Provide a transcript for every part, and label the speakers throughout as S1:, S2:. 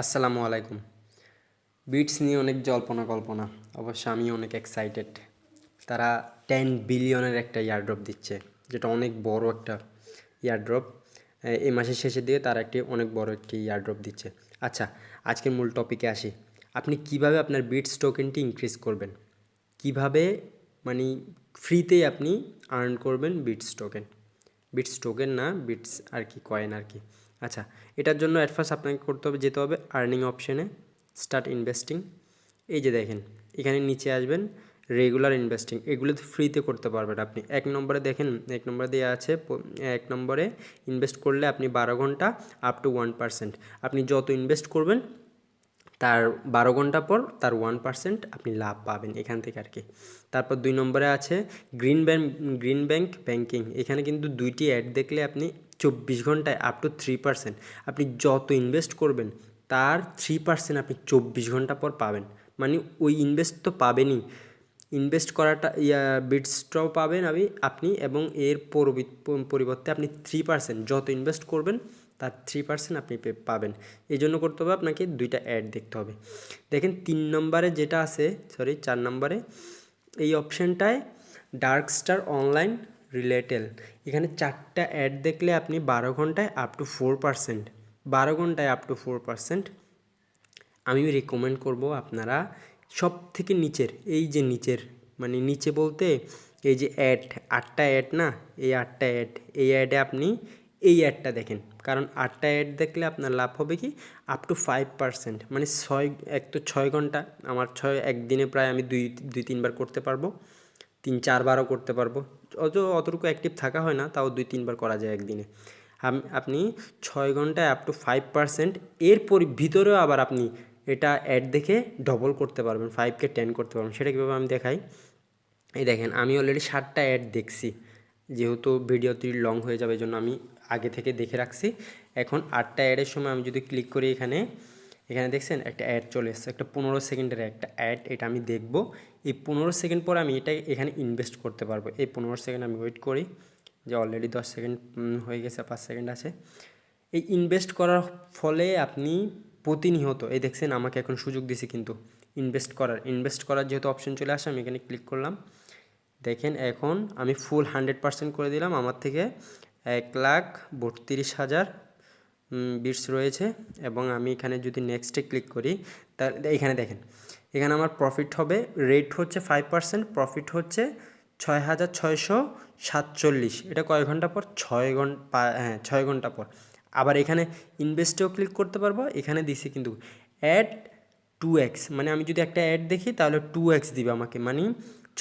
S1: আসসালামু আলাইকুম। বিটস নিয়ে অনেক জল্পনা কল্পনা, অবশ্য আমি অনেক এক্সাইটেড। তারা 10 বিলিয়নের একটা ইয়ারড্রপ দিচ্ছে, যেটা অনেক বড় একটা ইয়ারড্রপ। এই মাসের শেষের দিকে তারা অনেক বড় একটি ইয়ারড্রপ দিচ্ছে। আচ্ছা, আজকের মূল টপিকে আসি। আপনি কিভাবে আপনার বিটস টোকেনটি ইনক্রিজ করবেন, কিভাবে মানে ফ্রিতেই আপনি আর্ন করবেন বিটস টোকেন না, বিটস আর কি, কয়েন আর কি। আচ্ছা, এটার জন্য অ্যাট ফার্স্ট আপনাকে যেতে হবে আর্নিং অপশানে, স্টার্ট ইনভেস্টিং। এই যে দেখেন, এখানে নিচে আসবেন, রেগুলার ইনভেস্টিং, এগুলো ফ্রিতে করতে পারবেন আপনি। এক নম্বরে দেখেন, এক নম্বরে দেওয়া আছে, এক নম্বরে ইনভেস্ট করলে আপনি 12 ঘন্টা আপ টু 1%। আপনি যত ইনভেস্ট করবেন তার 12 ঘন্টা পর তার 1% আপনি লাভ পাবেন এখান থেকে আর কি। তারপর 2 নম্বরে আছে গ্রিন ব্যাংক ব্যাংকিং। এখানে কিন্তু 2টি অ্যাড দেখলে আপনি 24 ঘন্টায় আপ টু 3%, আপনি যত ইনভেস্ট করবেন তার 3% আপনি 24 ঘন্টা পর পাবেন। মানে ওই ইনভেস্ট তো পাবেনই, ইনভেস্ট করাটা বিটসটাও পাবেন আপনি, এবং এর পরিবর্তে আপনি 3% যত ইনভেস্ট করবেন তার 3% আপনি পাবেন। এই জন্য করতে হবে আপনাকে 2টা অ্যাড দেখতে হবে। দেখেন 3 নম্বরে যেটা আছে, 4 নম্বরে এই অপশানটায় ডার্ক স্টার অনলাইন রিলেটেল, এখানে 4টা অ্যাড দেখলে আপনি 12 ঘন্টায় আপ টু 4%, 12 ঘন্টায় আপ টু 4%। আমি রেকমেন্ড করব আপনারা সব থেকে নিচের, এই যে নিচের, মানে নিচে বলতে এই যে অ্যাড, 8টা অ্যাড না, এই 8টা অ্যাড, এই অ্যাডে আপনি এই অ্যাডটা দেখেন, কারণ 8টা অ্যাড দেখলে আপনার লাভ হবে কি আপ টু 5%। মানে 6 ঘন্টা, আমার একদিনে প্রায় আমি দুই তিনবার করতে পারবো, 3-4বারও করতে পারবো। অতটুকু অ্যাক্টিভ থাকা হয় না, তাও 2-3বার করা যায় একদিনে। আপনি 6 ঘন্টায় আপ টু 5%, ভিতরেও আবার আপনি এটা অ্যাড দেখে ডবল করতে পারবেন, 5কে 10 করতে পারবেন। সেটা কীভাবে আমি দেখাই। এই দেখেন, আমি অলরেডি 7টা অ্যাড দেখছি, যেহেতু ভিডিওটি লং হয়ে যাবে এই জন্য আমি আগে থেকে দেখে রাখছি। এখন 8টা অ্যাডের সময় আমি যদি ক্লিক করি, এখানে দেখছেন একটা অ্যাড চলে এসছে, একটা 15 সেকেন্ডের একটা অ্যাড। এটা আমি দেখব, এই 15 সেকেন্ড পরে আমি এটা এখানে ইনভেস্ট করতে পারবো। এই 15 সেকেন্ড আমি ওয়েট করি, যে অলরেডি 10 সেকেন্ড হয়ে গেছে, 5 সেকেন্ড আছে। এই ইনভেস্ট করার ফলে আপনি প্রতিনিয়ত, এই দেখছেন আমাকে এখন সুযোগ দিছে কিন্তু ইনভেস্ট করার যেহেতু অপশন চলে আসে, আমি এখানে ক্লিক করলাম। দেখেন এখন আমি ফুল 100% করে দিলাম, আমার থেকে 1,32,000 বিটস রয়েছে। এবং আমি এখানে যদি নেক্সটে ক্লিক করি, তাহলে এখানে দেখেন, এখানে আমার প্রফিট হবে, রেট হচ্ছে 5%, প্রফিট হচ্ছে 6,647। এটা কয় ঘন্টা পর? 6 ঘন্টা, হ্যাঁ 6 ঘন্টা পর। আবার এখানে ইনভেস্টেও ক্লিক করতে পারবো, এখানে দিছি কিন্তু অ্যাড 2x, মানে আমি যদি একটা অ্যাড দেখি তাহলে 2x দিবে আমাকে, মানে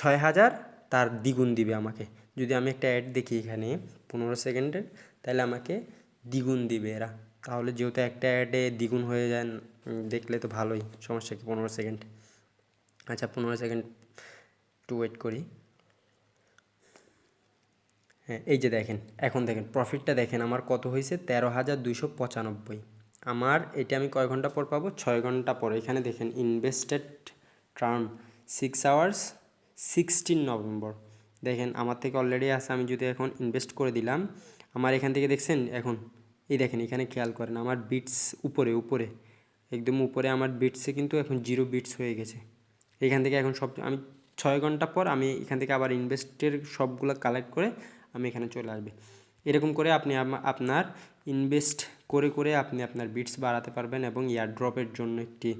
S1: 6,000 তার দ্বিগুণ দিবে আমাকে। যদি আমি একটা অ্যাড দেখি এখানে 15 সেকেন্ডের, তাহলে আমাকে দ্বিগুণ দিবে এরা। তাহলে যেহেতু একটা অ্যাডে দ্বিগুণ হয়ে যায়, দেখলে তো ভালোই, সমস্যা কি 15 সেকেন্ড। আচ্ছা 15 সেকেন্ড একটু ওয়েট করি। হ্যাঁ, এই যে দেখেন, এখন দেখেন প্রফিটটা দেখেন আমার কত হয়েছে, 13,295। আমার এটা আমি কয় ঘন্টা পর পাবো? 6 ঘন্টা পর। এখানে দেখেন ইনভেস্টেড টার্ম 6 আওয়ার্স 16 নভেম্বর। দেখেন আমার থেকে অলরেডি আছে, আমি যদি এখন ইনভেস্ট করে দিলাম, আমার এখান থেকে দেখছেন এখন, এই দেখেন এখানে খেয়াল করেন আমার বিটস উপরে একদম উপরে আমার বিটসে কিন্তু এখন 0 বিটস হয়ে গেছে। এখান থেকে এখন আমি 6 ঘন্টা পর আমি এখান থেকে আবার ইনভেস্টের সবগুলো কালেক্ট করে আমি এখানে চলে আসবে। এরকম করে আপনি আপনার ইনভেস্ট করে আপনি আপনার বিটস বাড়াতে পারবেন, এবং ইয়ারড্রপের জন্য একটি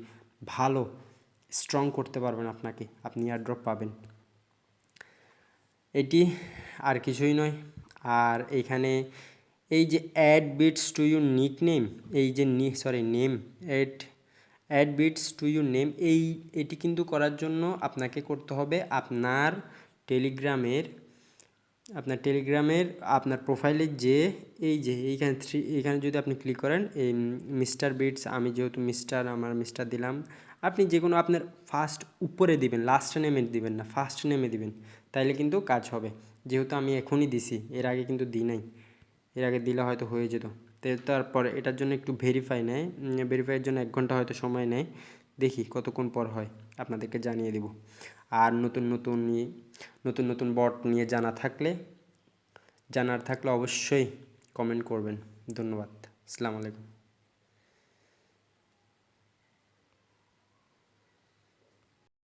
S1: ভালো স্ট্রং করতে পারবেন আপনাকে, আপনি ইয়ারড্রপ পাবেন। এটি আর কিছুই নয়। আর এখানে এই যে add bits to your nickname, এই যে name, add bits to your name, এটি কিন্তু করার জন্য আপনাকে করতে হবে আপনার টেলিগ্রামের আপনার প্রোফাইলে যে এই যে এইখানে যদি আপনি ক্লিক করেন, এই মিস্টার বিটস, আমি যেহেতু আমার মিস্টার দিলাম, আপনি যে কোনো আপনার ফার্স্ট উপরে দিবেন, লাস্ট নেমে দিবেন না, ফার্স্ট নেমে দিবেন, তাইলে কিন্তু কাজ হবে। যেহেতু আমি এখনই দিছি, এর আগে কিন্তু দিই নাই, এর আগে দিলে হয়তো হয়ে যেত। তারপরে এটার জন্য একটু ভেরিফাইয়ের জন্য 1 ঘন্টা হয়তো সময় নেয়, দেখি কতক্ষণ পর হয়, আপনাদেরকে জানিয়ে দেব। আর নতুন বট নিয়ে জানার থাকলে অবশ্যই কমেন্ট করবেন। ধন্যবাদ। আসসালামু আলাইকুম।